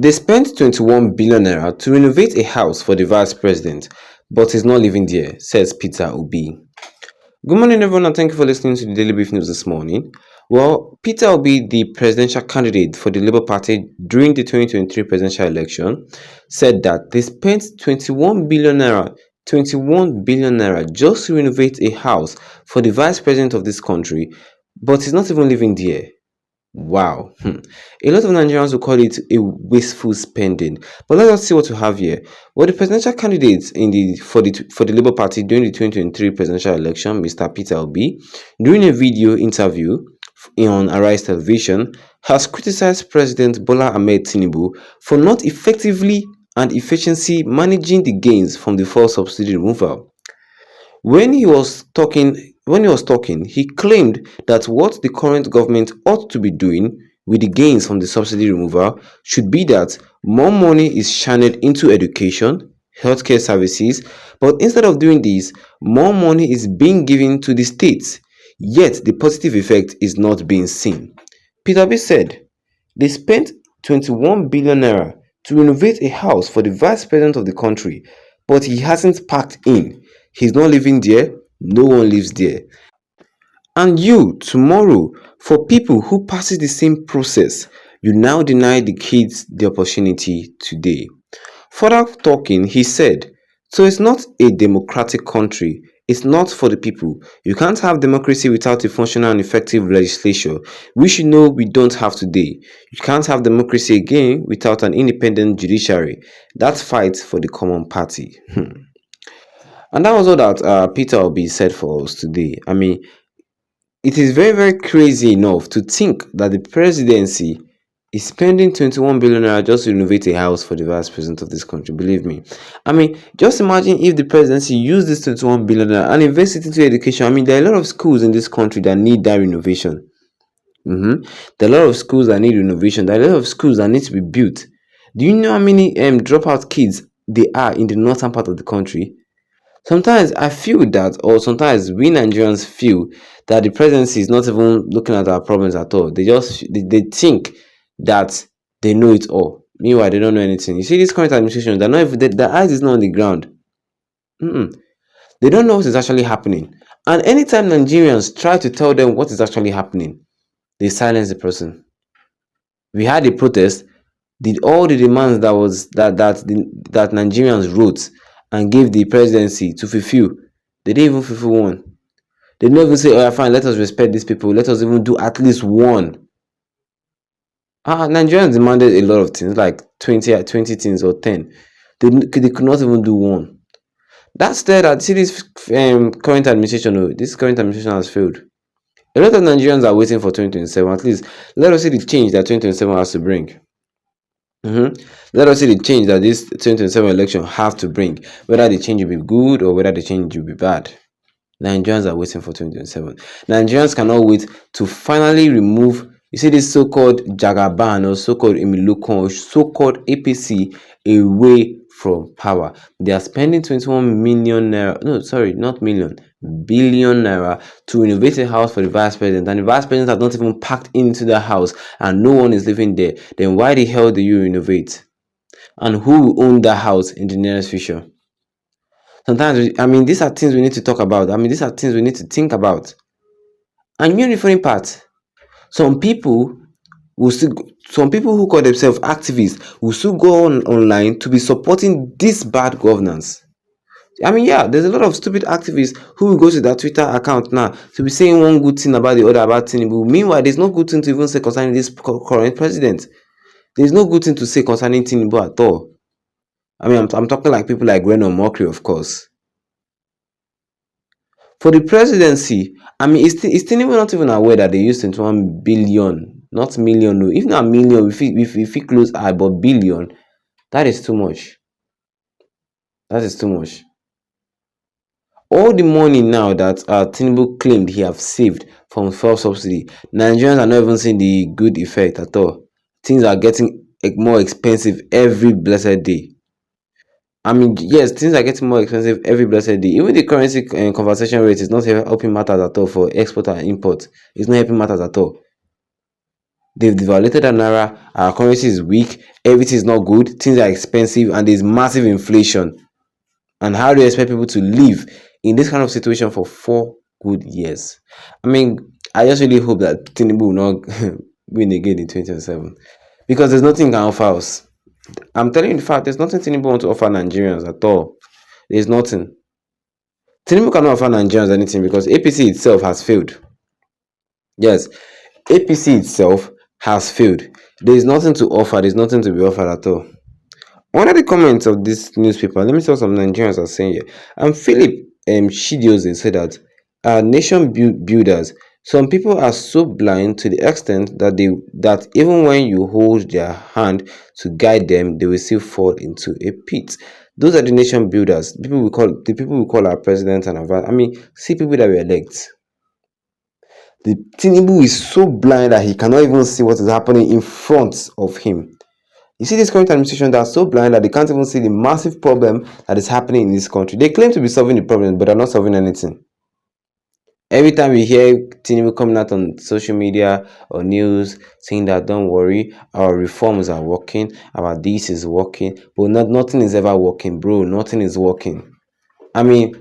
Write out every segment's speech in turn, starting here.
They spent 21 billion naira to renovate a house for the vice president, but he's not living there, says Peter Obi. Good morning, everyone, and thank you for listening to the Daily Brief News this morning. Well, Peter Obi, the presidential candidate for the Labour Party during the 2023 presidential election, said that they spent 21 billion naira just to renovate a house for the vice president of this country, but he's not even living there. Wow. A lot of Nigerians will call it a wasteful spending. But let us see what we have here. Well, the presidential candidate for the Labour Party during the 2023 presidential election, Mr. Peter Obi, during a video interview on Arise Television, has criticized President Bola Ahmed Tinubu for not effectively and efficiently managing the gains from the fuel subsidy removal. When he was talking, he claimed that what the current government ought to be doing with the gains from the subsidy removal should be that more money is channeled into education, healthcare services, but instead of doing this, more money is being given to the states, yet the positive effect is not being seen. Peter Obi said they spent 21 billion naira to renovate a house for the vice president of the country, but he hasn't packed in. He's not living there, no one lives there. And you, tomorrow, for people who passes the same process, you now deny the kids the opportunity today. Further talking, he said, so it's not a democratic country. It's not for the people. You can't have democracy without a functional and effective legislature, which you know we don't have today. You can't have democracy again without an independent judiciary. That fights for the common party. And that was all that Peter Obi said for us today. I mean, it is very, very crazy enough to think that the presidency is spending 21 billion naira just to renovate a house for the vice president of this country. Believe me. I mean, just imagine if the presidency used this 21 billion naira and invest it into education. I mean, there are a lot of schools in this country that need that renovation. There are a lot of schools that need renovation. There are a lot of schools that need to be built. Do you know how many dropout kids there are in the northern part of the country? Sometimes I feel that, or sometimes we Nigerians feel that the presidency is not even looking at our problems at all. They think that they know it all. Meanwhile, they don't know anything. You see, this current administration, they're not even, their eyes is not on the ground. They don't know what is actually happening. And anytime Nigerians try to tell them what is actually happening, they silence the person. We had a protest. Did all the demands that Nigerians wrote and gave the presidency to fulfill, they didn't even fulfill one. They didn't even say, oh, fine, let us respect these people. Let us even do at least one. Nigerians demanded a lot of things, like 20 things or 10. They could not even do one. That's there that, see, this current administration, this current administration has failed. A lot of Nigerians are waiting for 2027. At least, let us see the change that 2027 has to bring. Let us see the change that this 2027 election have to bring. Whether the change will be good or whether the change will be bad. Nigerians are waiting for 2027. Nigerians cannot wait to finally remove, you see, this so-called Jagaban or so-called Emilokon or so-called APC away from power. They are spending 21 million naira, no, sorry, not million, billion naira to renovate a house for the vice president, and the vice president has not even packed into the house and no one is living there. Then why the hell do you renovate? And who will own that house in the nearest future? Sometimes, I mean, these are things we need to talk about. I mean, these are things we need to think about. And you know the funny part, some people who call themselves activists will still go online to be supporting this bad governance. I mean, yeah, there's a lot of stupid activists who will go to their Twitter account now to be saying one good thing about the other about Tinubu. Meanwhile, there's no good thing to even say concerning this current president. There's no good thing to say concerning Tinubu at all. I mean, I'm talking like people like Renovate, of course. For the presidency, I mean, is Tinubu not even aware that they used 21 billion, not million? No, if not million, if we close eye, but billion, that is too much. That is too much. All the money now that Tinubu claimed he have saved from fuel subsidy, Nigerians are not even seeing the good effect at all. Things are getting more expensive every blessed day. I mean, yes, things are getting more expensive every blessed day. Even the currency conversion rate is not helping matters at all for export and import. It's not helping matters at all. They've devaluated the naira, our currency is weak, everything is not good, things are expensive, and there's massive inflation. And how do you expect people to live in this kind of situation for 4 good years? I mean, I just really hope that Tinubu will not win again in 2027, because there's nothing he can offer us. I'm telling you the fact, there's nothing Tinubu wants to offer Nigerians at all. There's nothing. Tinubu cannot offer Nigerians anything because APC itself has failed. Yes, APC itself has failed. There is nothing to offer, there's nothing to be offered at all. One of the comments of this newspaper, let me tell some Nigerians are saying here. And Philip Chidioze said that builders, some people are so blind to the extent that even when you hold their hand to guide them, they will still fall into a pit. Those are the nation builders. People we call our president and our, I mean, see people that we elect. The Tinubu is so blind that he cannot even see what is happening in front of him. You see, this current administration, they are so blind that they can't even see the massive problem that is happening in this country. They claim to be solving the problem, but they're not solving anything. Every time we hear Tinubu coming out on social media or news saying that don't worry, our reforms are working, our this is working, but nothing is ever working, bro. Nothing is working. I mean,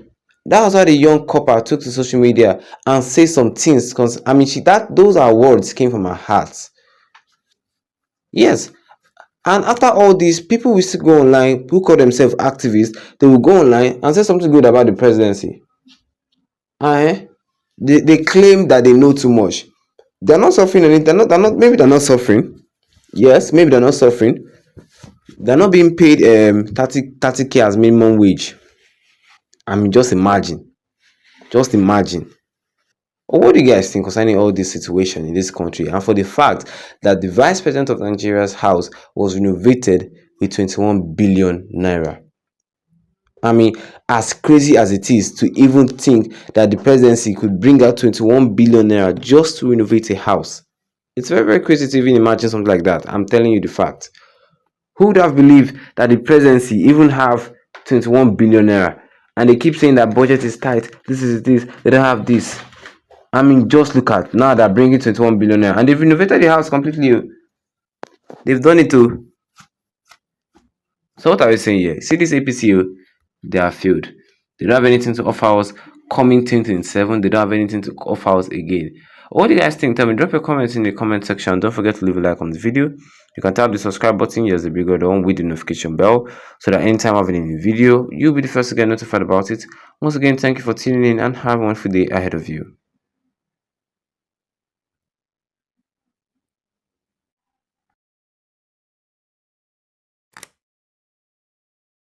that was why the young copper took to social media and say some things. Because I mean, those are words came from her heart. Yes, and after all this, people will still go online who call themselves activists. They will go online and say something good about the presidency. Uh, they claim that they know too much. They're not suffering anything. Maybe they're not suffering. Yes, maybe they're not suffering. They're not being paid 30k as minimum wage. I mean, just imagine. Just imagine. What do you guys think concerning all this situation in this country, and for the fact that the vice president of Nigeria's house was renovated with 21 billion naira? I mean, as crazy as it is to even think that the presidency could bring out 21 billion naira just to renovate a house, it's very, very crazy to even imagine something like that. I'm telling you the fact. Who would have believed that the presidency even have 21 billion naira? And they keep saying that budget is tight. This. They don't have this. I mean, just look at now they're bringing 21 billion naira and they've renovated the house completely. They've done it too. So what are we saying here? See this APC, they are failed. They don't have anything to offer us coming 2027. They don't have anything to offer us again. What do you guys think? Tell me, drop your comments in the comment section. Don't forget to leave a like on the video. You can tap the subscribe button. Here's the bigger one with the notification bell so that anytime I have a new video, you'll be the first to get notified about it. Once again, thank you for tuning in and have a wonderful day ahead of you.